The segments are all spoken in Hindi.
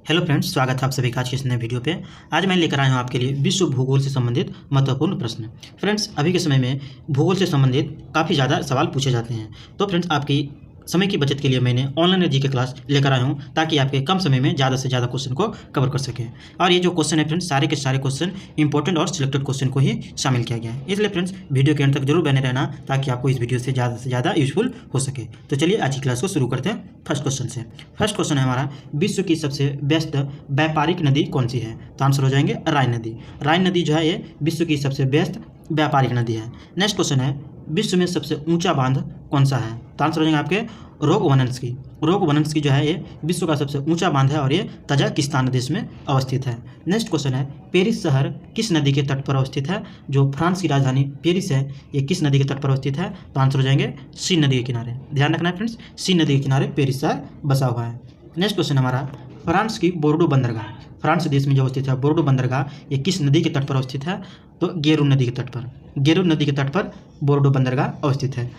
हेलो फ्रेंड्स, स्वागत है आप सभी का आज के इस नए वीडियो पे। आज मैं लेकर आया हूँ आपके लिए विश्व भूगोल से संबंधित महत्वपूर्ण प्रश्न। फ्रेंड्स, अभी के समय में भूगोल से संबंधित काफ़ी ज़्यादा सवाल पूछे जाते हैं। तो फ्रेंड्स, आपकी समय की बचत के लिए मैंने ऑनलाइन जीके क्लास लेकर आया हूँ ताकि आपके कम समय में ज़्यादा से ज़्यादा क्वेश्चन को कवर कर सकें। और ये जो क्वेश्चन है फ्रेंड्स, सारे के सारे क्वेश्चन इंपॉर्टेंट और सिलेक्टेड क्वेश्चन को ही शामिल किया गया है। इसलिए फ्रेंड्स, वीडियो के अंत तक जरूर बने रहना ताकि आपको इस वीडियो से ज़्यादा यूजफुल हो सके। तो चलिए आज की क्लास को शुरू करते हैं फर्स्ट क्वेश्चन से। फर्स्ट क्वेश्चन है हमारा, विश्व की सबसे व्यस्त व्यापारिक नदी कौन सी है? तो आंसर हो जाएंगे राइन नदी। राइन नदी जो है ये विश्व की सबसे व्यस्त व्यापारिक नदी है। नेक्स्ट क्वेश्चन है, विश्व में सबसे ऊंचा बांध कौन सा है? तो आंसर हो जाएंगे आपके रोगवनस्की। रोगवनस्की जो है ये विश्व का सबसे ऊंचा बांध है और ये तजाकिस्तान देश में अवस्थित है। नेक्स्ट क्वेश्चन है, पेरिस शहर किस नदी के तट पर अवस्थित है? जो फ्रांस की राजधानी पेरिस है ये किस नदी के तट पर अवस्थित है? तो आंसर हो जाएंगे सीन नदी के किनारे। ध्यान रखना है फ्रेंड्स, सीन नदी के किनारे पेरिस शहर बसा हुआ है। नेक्स्ट क्वेश्चन हमारा, फ्रांस की बोर्डो बंदरगाह, फ्रांस देश में जो अवस्थित है बोर्डो बंदरगाह ये किस नदी के तट पर अवस्थित है? तो गेरू नदी के तट पर। गेरू नदी के तट पर बोर्डो बंदरगाह अवस्थित है।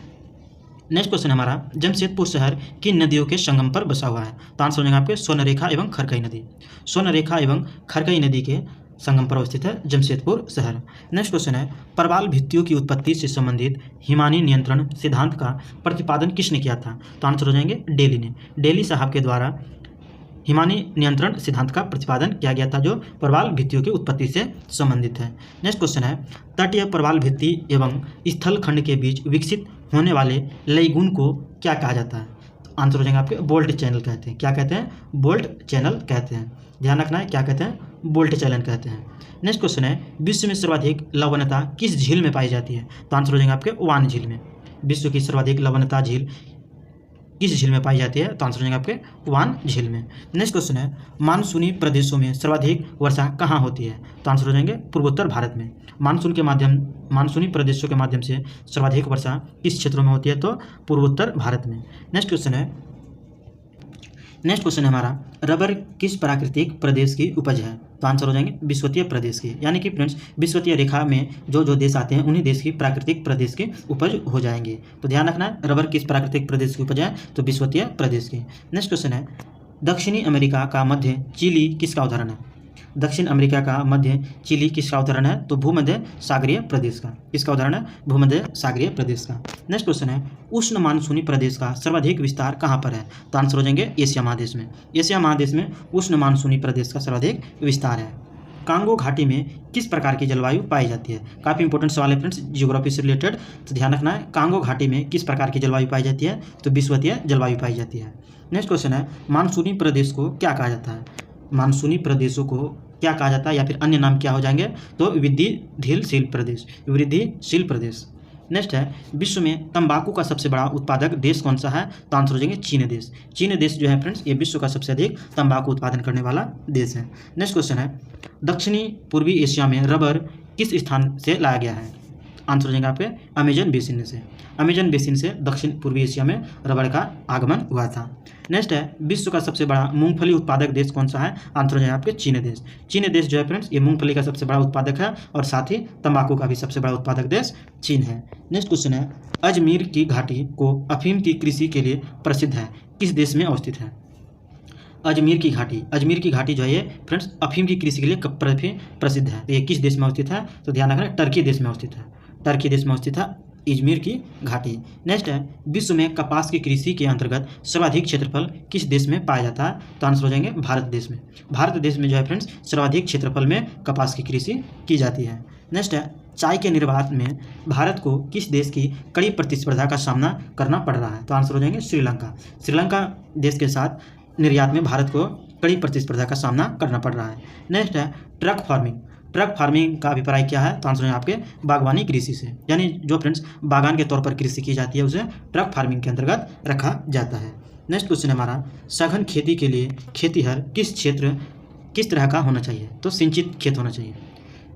नेक्स्ट क्वेश्चन हमारा, जमशेदपुर शहर किन नदियों के संगम पर बसा हुआ है? तो आंसर हो जाएगा आपके स्वर्णरेखा एवं खरकई नदी। स्वर्णरेखा एवं खरकई नदी के संगम पर अवस्थित है जमशेदपुर शहर। नेक्स्ट क्वेश्चन है, प्रवाल भित्तियों की उत्पत्ति से संबंधित हिमानी नियंत्रण सिद्धांत का प्रतिपादन किसने किया था? तो आंसर हो जाएंगे डेली ने। डेली साहब के द्वारा हिमानी नियंत्रण सिद्धांत का प्रतिपादन किया गया था जो प्रवाल भित्तियों की उत्पत्ति से संबंधित है। नेक्स्ट क्वेश्चन है, तटीय प्रवाल भित्ति एवं स्थल खंड के बीच विकसित होने वाले लयगुण को क्या कहा जाता है? आंसर हो जाएंगे आपके बोल्ट चैनल कहते हैं। क्या कहते हैं? बोल्ट चैनल कहते हैं। ध्यान रखना है, क्या कहते हैं? बोल्ट चैनल कहते हैं। नेक्स्ट क्वेश्चन है, विश्व में सर्वाधिक लवणता किस झील में पाई जाती है? तो आंसर हो जाएंगे आपके वान झील में। विश्व की सर्वाधिक लवणता झील किस झील में पाई जाती है? तो आंसर हो जाएंगे आपके वान झील में। नेक्स्ट क्वेश्चन है, मानसूनी प्रदेशों में सर्वाधिक वर्षा कहाँ होती है? तो आंसर हो जाएंगे पूर्वोत्तर भारत में। मानसूनी प्रदेशों के माध्यम से सर्वाधिक वर्षा किस क्षेत्रों में होती है? तो पूर्वोत्तर भारत में। नेक्स्ट क्वेश्चन है हमारा, रबर किस प्राकृतिक प्रदेश की उपज है? तो आंसर हो जाएंगे विषुवतीय प्रदेश की। यानी कि फ्रेंड्स, विषुवतीय रेखा में जो देश आते हैं उन्हीं देश की प्राकृतिक प्रदेश की उपज हो जाएंगे। तो ध्यान रखना है, रबर किस प्राकृतिक प्रदेश की उपज है? तो विषुवतीय प्रदेश की। नेक्स्ट क्वेश्चन है, दक्षिणी अमेरिका का मध्य चिली किसका उदाहरण है? दक्षिण अमेरिका का मध्य चिली किसका उदाहरण है? तो भूमध्य सागरीय प्रदेश का। किसका उदाहरण है? भूमध्य सागरीय प्रदेश का। नेक्स्ट क्वेश्चन है, उष्ण मानसूनी प्रदेश का सर्वाधिक विस्तार कहाँ पर है? तो आंसर हो जाएंगे एशिया महादेश में। एशिया महादेश में उष्ण मानसूनी प्रदेश का सर्वाधिक विस्तार है। कांगो घाटी में किस प्रकार की जलवायु पाई जाती है? काफ़ी इंपॉर्टेंट सवाल है फ्रेंड्स, जियोग्राफी से रिलेटेड। तो ध्यान रखना है, कांगो घाटी में किस प्रकार की जलवायु पाई जाती है? तो विषुवतीय जलवायु पाई जाती है। नेक्स्ट क्वेश्चन है, मानसूनी प्रदेश को क्या कहा जाता है? मानसूनी प्रदेशों को क्या कहा जाता है या फिर अन्य नाम क्या हो जाएंगे? तो वृद्धिशील प्रदेश, वृद्धिशील प्रदेश। नेक्स्ट है, विश्व में तंबाकू का सबसे बड़ा उत्पादक देश कौन सा है? तो आंसर हो जाएंगे चीन देश। चीन देश जो है फ्रेंड्स, ये विश्व का सबसे अधिक तंबाकू उत्पादन करने वाला देश है। नेक्स्ट क्वेश्चन है, दक्षिणी पूर्वी एशिया में रबर किस स्थान से लाया गया है? आंसर हो जाएगा आपके अमेजन बेसिन से। अमेजन बेसिन से दक्षिण पूर्वी एशिया में रबर का आगमन हुआ था। नेक्स्ट है, विश्व का सबसे बड़ा मूंगफली उत्पादक देश कौन सा है? आंसर हो जाएगा आपके चीन देश। चीन देश जो है फ्रेंड्स, ये मूंगफली का सबसे बड़ा उत्पादक है और साथ ही तंबाकू का भी सबसे बड़ा उत्पादक देश चीन है। नेक्स्ट क्वेश्चन है, अजमेर की घाटी को अफीम की कृषि के लिए प्रसिद्ध है, किस देश में अवस्थित है? अजमेर की घाटी जो है ये फ्रेंड्स अफीम की कृषि के लिए प्रसिद्ध है। तो ये किस देश में अवस्थित है? तो ध्यान रखना, टर्की देश में अवस्थित है। टर्की देश में अवस्थित है अजमेर की घाटी। नेक्स्ट है, विश्व में कपास की कृषि के अंतर्गत सर्वाधिक क्षेत्रफल किस देश में पाया जाता है? तो आंसर हो जाएंगे भारत देश में। भारत देश में जो है फ्रेंड्स सर्वाधिक क्षेत्रफल में कपास की कृषि की जाती है। नेक्स्ट है, चाय के निर्यात में भारत को किस देश की कड़ी प्रतिस्पर्धा का सामना करना पड़ रहा है? तो आंसर हो जाएंगे श्रीलंका। श्रीलंका देश के साथ निर्यात में भारत को कड़ी प्रतिस्पर्धा का सामना करना पड़ रहा है। नेक्स्ट है, ट्रक फार्मिंग का अभिप्राय क्या है? तो आंसर है आपके बागवानी कृषि से। यानी जो फ्रेंड्स बागान के तौर पर कृषि की जाती है उसे ट्रक फार्मिंग के अंतर्गत रखा जाता है। नेक्स्ट क्वेश्चन है हमारा, सघन खेती के लिए खेतीहर किस तरह का होना चाहिए? तो सिंचित खेत होना चाहिए।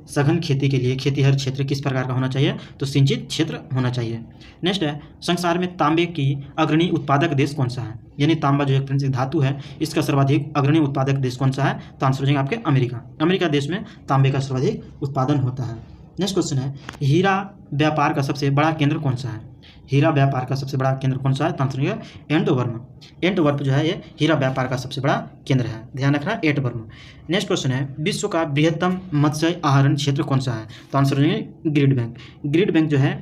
सघन खेती के लिए खेतीहर क्षेत्र किस प्रकार का होना चाहिए? तो सिंचित क्षेत्र होना चाहिए। नेक्स्ट है, संसार में तांबे की अग्रणी उत्पादक देश कौन सा है? यानी तांबा जो एक धातु है इसका सर्वाधिक अग्रणी उत्पादक देश कौन सा है? तो आंसर हो जाएंगे आपके अमेरिका। अमेरिका देश में तांबे का सर्वाधिक उत्पादन होता है। नेक्स्ट क्वेश्चन है, हीरा व्यापार का सबसे बड़ा केंद्र कौन सा है? हीरा व्यापार का सबसे बड़ा केंद्र कौन सा है? तो आंसर होगा एंटवर्प। एंटवर्प जो है ये हीरा व्यापार का सबसे बड़ा केंद्र है, ध्यान रखना एंटवर्प। नेक्स्ट क्वेश्चन है विश्व का बृहत्तम मत्स्य आहरण क्षेत्र कौन सा है? तो आंसर होंगे ग्रिड बैंक। ग्रिड बैंक जो है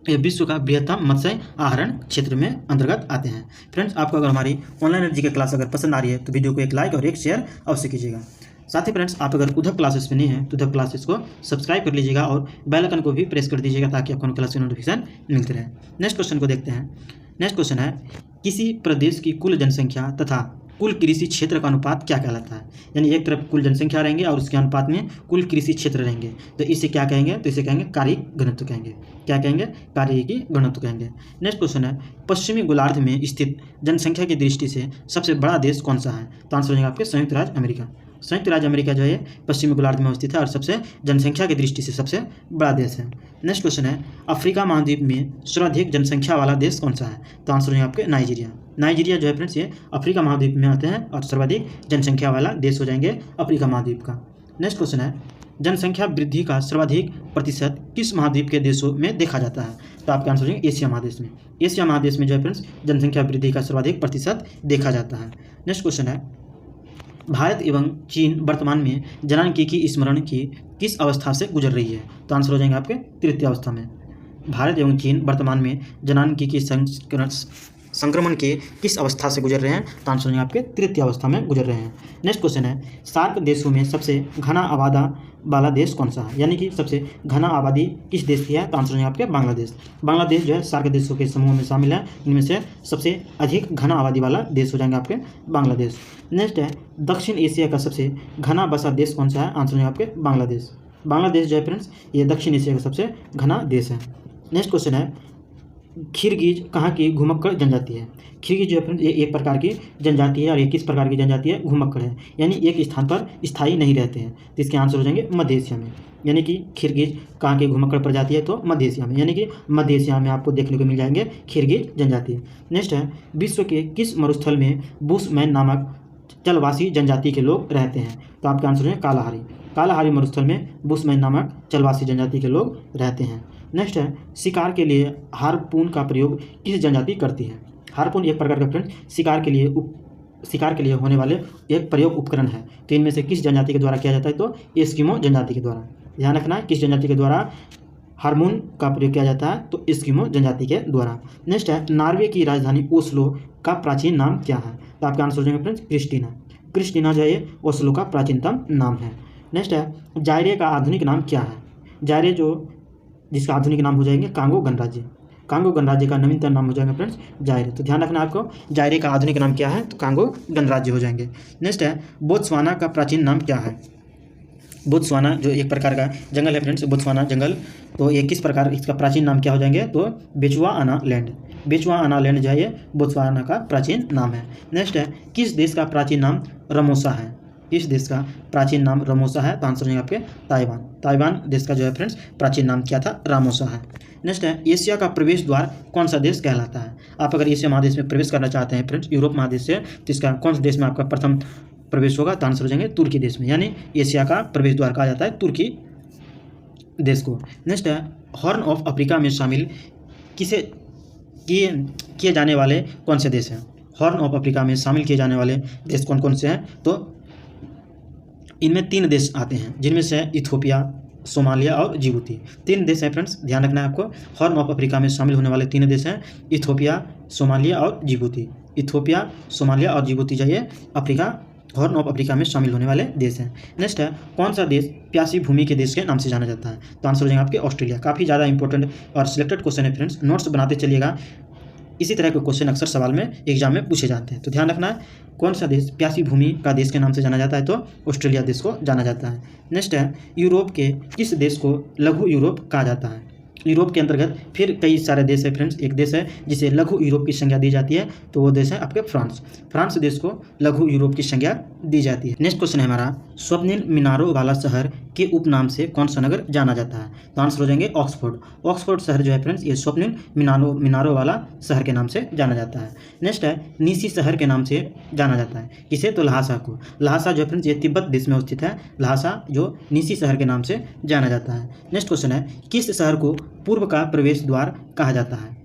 ये विश्व का बृहत्तम मत्स्य आहरण क्षेत्र में अंतर्गत आते हैं। फ्रेंड्स, आपको अगर हमारी ऑनलाइन एनर्जी की क्लास अगर पसंद आ रही है तो वीडियो को एक लाइक और एक शेयर अवश्य कीजिएगा। साथ ही फ्रेंड्स, आप अगर उधर क्लासेस में नहीं हैं तो उधर क्लासेस को सब्सक्राइब कर लीजिएगा और बेल आइकन को भी प्रेस कर दीजिएगा ताकि आपको क्लास की नोटिफिकेशन मिलती रहे। नेक्स्ट क्वेश्चन को देखते हैं। नेक्स्ट क्वेश्चन है किसी प्रदेश की कुल जनसंख्या तथा कुल कृषि क्षेत्र का अनुपात क्या कहलाता है? यानी एक तरफ कुल जनसंख्या रहेंगे और उसके अनुपात में कुल कृषि क्षेत्र रहेंगे, तो इसे क्या कहेंगे? तो इसे कहेंगे कार्यिक घनत्व कहेंगे। क्या कहेंगे? कार्यिकी घनत्व कहेंगे। नेक्स्ट क्वेश्चन है पश्चिमी गोलार्ध में स्थित जनसंख्या की दृष्टि से सबसे बड़ा देश कौन सा है? तो आंसर हो जाएगा आपके संयुक्त राज्य अमेरिका। संयुक्त राज्य अमेरिका जो है पश्चिमी गोलार्ध में स्थित है और सबसे जनसंख्या की दृष्टि से सबसे बड़ा देश है। नेक्स्ट क्वेश्चन है अफ्रीका महाद्वीप में सर्वाधिक जनसंख्या वाला देश कौन सा है? तो आंसर है आपके नाइजीरिया। नाइजीरिया जो है फ्रेंड्स ये अफ्रीका महाद्वीप में आते हैं और सर्वाधिक जनसंख्या वाला देश हो जाएंगे अफ्रीका महाद्वीप का। नेक्स्ट क्वेश्चन है जनसंख्या वृद्धि का सर्वाधिक प्रतिशत किस महाद्वीप के देशों में देखा जाता है? तो आपका आंसर हो जाएगा एशिया महादेश में। एशिया महादेश में जो है फ्रेंड्स जनसंख्या वृद्धि का सर्वाधिक प्रतिशत देखा जाता है। नेक्स्ट क्वेश्चन है भारत एवं चीन वर्तमान में जनांकी की स्मरण की किस अवस्था से गुजर रही है? तो आंसर हो जाएंगे आपके तृतीय अवस्था में। भारत एवं चीन वर्तमान में जनांकी की संक्रमण के किस अवस्था से गुजर रहे हैं? तो आंसर होंगे आपके तृतीय अवस्था में गुजर रहे हैं। नेक्स्ट क्वेश्चन है सार्क देशों में सबसे घना आबादा वाला देश कौन सा है? यानी कि सबसे घना आबादी किस देश की है? तो आंसर होंगे आपके बांग्लादेश। बांग्लादेश जो है सार्क देशों के समूह में शामिल है, इनमें से सबसे अधिक घना आबादी वाला देश हो जाएंगे आपके बांग्लादेश। नेक्स्ट है दक्षिण एशिया का सबसे घना बसा देश कौन सा है? आंसर होंगे आपके बांग्लादेश। बांग्लादेश जो है फ्रेंड्स ये दक्षिण एशिया का सबसे घना देश है। नेक्स्ट क्वेश्चन है खिरगिज कहाँ की घुमक्कड़ जनजाति है? खिरगिज जो है फ्रेंड्स ये एक प्रकार की जनजाति है और ये किस प्रकार की जनजाति है? घुमक्कड़ है, यानी एक स्थान पर स्थायी नहीं रहते हैं, तो इसके आंसर हो जाएंगे मध्य एशिया में। यानी कि खिरगिज कहाँ की घुमक्कड़ प्रजाति है? तो मध्य एशिया में, यानी कि मध्य एशिया में आपको देखने को मिल जाएंगे खिरगिज जनजाति। नेक्स्ट है विश्व के किस मरुस्थल में बुशमैन नामक चलवासी जनजाति के लोग रहते हैं? तो आपका आंसर है कालाहारी। कालाहारी मरुस्थल में बुशमैन नामक चलवासी जनजाति के लोग रहते हैं। नेक्स्ट है शिकार के लिए हार्पून का प्रयोग किस जनजाति करती है? हार्पून एक प्रकार का फ्रेंड्स शिकार के लिए होने वाले एक प्रयोग उपकरण है, तो इनमें से किस जनजाति के द्वारा किया जाता है? तो एस्किमो जनजाति के द्वारा। ध्यान रखना है किस जनजाति के द्वारा हार्मोन का प्रयोग किया जाता है? तो एस्किमो जनजाति के द्वारा। नेक्स्ट है नॉर्वे की राजधानी ओस्लो का प्राचीन नाम क्या है? तो आपका आंसर हो जाएगा फ्रेंड्स क्रिस्टीना। क्रिस्टीना जो है ओस्लो का प्राचीनतम नाम है। नेक्स्ट है जायरे का आधुनिक नाम क्या है? जायरे जिसका आधुनिक नाम हो जाएंगे कांगो गणराज्य। कांगो गणराज्य का नवीनतम नाम हो जाएगा फ्रेंड्स जायरे। तो ध्यान रखना आपको जायरे का आधुनिक नाम क्या है? तो कांगो गणराज्य हो जाएंगे। नेक्स्ट है बोत्सवाना का प्राचीन नाम क्या है? बोत्सवाना जो एक प्रकार का जंगल है फ्रेंड्स, बोत्सवाना जंगल, तो ये किस प्रकार इसका प्राचीन नाम क्या हो जाएंगे? तो बेचुआना लैंड। बेचुआना लैंड जो है ये बोत्सवाना का प्राचीन नाम है। नेक्स्ट है किस देश का प्राचीन नाम रमोसा है? किस देश का प्राचीन नाम रमोसा है? तो आंसर है आपके ताइवान। ताइवान देश का जो है फ्रेंड्स प्राचीन नाम क्या था? रामोसा है। नेक्स्ट है एशिया का प्रवेश द्वार कौन सा देश कहलाता है? आप अगर एशिया महादेश में प्रवेश करना चाहते हैं फ्रेंड्स यूरोप महादेश से, तो इसका कौन सा देश में आपका प्रथम प्रवेश होगा? तो आंसर हो जाएंगे तुर्की देश में, यानी एशिया का प्रवेश द्वार कहा जाता है तुर्की देश को। नेक्स्ट है हॉर्न ऑफ अफ्रीका में शामिल किए जाने वाले कौन से देश हैं? हॉर्न ऑफ अफ्रीका में शामिल किए जाने वाले देश कौन कौन से हैं? तो इनमें 3 देश आते हैं, जिनमें से इथियोपिया, सोमालिया और जिबूती। 3 देश हैं फ्रेंड्स, ध्यान रखना है आपको। हॉर्न ऑफ अफ्रीका में शामिल होने वाले 3 देश हैं इथियोपिया, सोमालिया और जिबूती। इथियोपिया, सोमालिया और जिबूती जो ये अफ्रीका हॉर्न ऑफ अफ्रीका में शामिल होने वाले देश हैं। नेक्स्ट है कौन सा देश प्यासी भूमि के देश के नाम से जाना जाता है? तो आंसर हो जाएगा आपके ऑस्ट्रेलिया। काफ़ी ज़्यादा इंपॉर्टेंट और सिलेक्टेड क्वेश्चन है फ्रेंड्स, नोट्स बनाते चलिएगा। इसी तरह के क्वेश्चन अक्सर सवाल में एग्जाम में पूछे जाते हैं, तो ध्यान रखना है कौन सा देश प्यासी भूमि का देश के नाम से जाना जाता है? तो ऑस्ट्रेलिया देश को जाना जाता है। नेक्स्ट है यूरोप के किस देश को लघु यूरोप कहा जाता है? यूरोप के अंतर्गत फिर कई सारे देश है फ्रेंड्स, एक देश है जिसे लघु यूरोप की संज्ञा दी जाती है, तो वो देश है आपके फ्रांस। फ्रांस देश को लघु यूरोप की संज्ञा दी जाती है। नेक्स्ट क्वेश्चन है हमारा स्वप्निल मीनारों वाला शहर के उपनाम से कौन सा नगर जाना जाता है? तो आंसर हो जाएंगे ऑक्सफोर्ड। ऑक्सफोर्ड शहर जो है फ्रेंड्स ये स्वप्निल मीनारों वाला शहर के नाम से जाना जाता है। नेक्स्ट है निसी शहर के नाम से जाना जाता है, किसे? तो लहासा को। लहासा जो है फ्रेंड्स ये तिब्बत देश में स्थित है, लहासा जो निसी शहर के नाम से जाना जाता है। नेक्स्ट क्वेश्चन है किस शहर को पूर्व का प्रवेश द्वार कहा जाता है?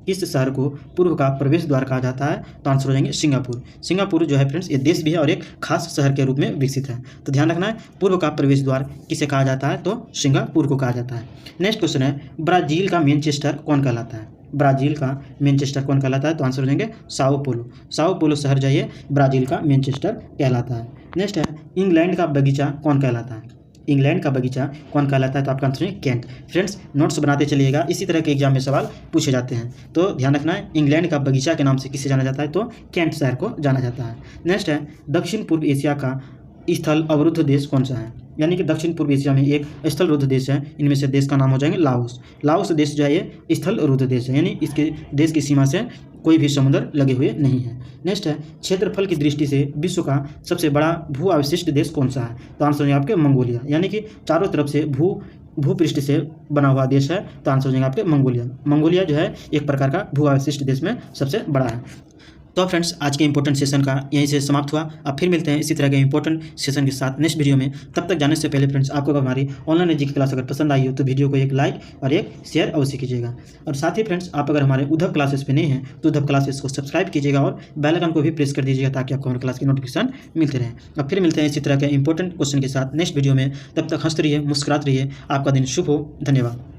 किस शहर को पूर्व का प्रवेश द्वार कहा जाता है? तो आंसर हो जाएंगे सिंगापुर। सिंगापुर जो है फ्रेंड्स ये देश भी है और एक खास शहर के रूप में विकसित है। तो ध्यान रखना है, पूर्व का प्रवेश द्वार किसे कहा जाता है? तो सिंगापुर को कहा जाता है। नेक्स्ट क्वेश्चन है, ब्राजील का मैनचेस्टर कौन कहलाता है? ब्राजील का मैनचेस्टर कौन कहलाता है? तो आंसर हो जाएंगे साओ पोलो। साओ पोलो शहर जो है ब्राजील का मैनचेस्टर कहलाता है। नेक्स्ट है, इंग्लैंड का बगीचा कौन कहलाता है? इंग्लैंड का बगीचा कौन कहलाता है? तो आपका आंसर है कैंट। फ्रेंड्स नोट्स बनाते चलिएगा, इसी तरह के एग्जाम में सवाल पूछे जाते हैं। तो ध्यान रखना है, इंग्लैंड का बगीचा के नाम से किसे जाना जाता है? तो कैंट शहर को जाना जाता है। नेक्स्ट है, दक्षिण पूर्व एशिया का स्थल अवरुद्ध देश कौन सा है? यानी कि दक्षिण पूर्व एशिया में एक स्थल रुद्ध देश है, इनमें से देश का नाम हो जाएंगे लाओस। लाओस देश जो है ये स्थल रुद्ध देश है, यानी इसके देश की सीमा से कोई भी समुद्र लगे हुए नहीं है। नेक्स्ट है, क्षेत्रफल की दृष्टि से विश्व का सबसे बड़ा भू अवशिष्ट देश कौन सा है? तो आंसर हो जाएगा आपके मंगोलिया। यानी कि चारों तरफ से भूपृष्ठ से बना हुआ देश है, तो आंसर हो जाएगा आपके मंगोलिया। मंगोलिया जो है एक प्रकार का भू अवशिष्ट देश में सबसे बड़ा है। तो फ्रेंड्स आज के इंपॉर्टेंट सेशन का यहीं से समाप्त हुआ। अब फिर मिलते हैं इसी तरह के इंपॉर्टेंट सेशन के साथ नेक्स्ट वीडियो में। तब तक जाने से पहले फ्रेंड्स आपको अगर हमारी ऑनलाइन जीके क्लास अगर पसंद आई हो तो वीडियो को एक लाइक और एक शेयर अवश्य कीजिएगा। और साथ ही फ्रेंड्स आप अगर हमारे उद्धव क्लासेस पे नए हैं तो उद्धव क्लासेस को सब्सक्राइब कीजिएगा और बेल आइकन को भी प्रेस कर दीजिएगा ताकि आपको हमारे क्लास की नोटिफिकेशन मिलते रहे। अब फिर मिलते हैं इसी तरह के इंपॉर्टेंट क्वेश्चन के साथ नेक्स्ट वीडियो में। तब तक हंसते रहिए, मुस्कुराते रहिए। आपका दिन शुभ हो। धन्यवाद।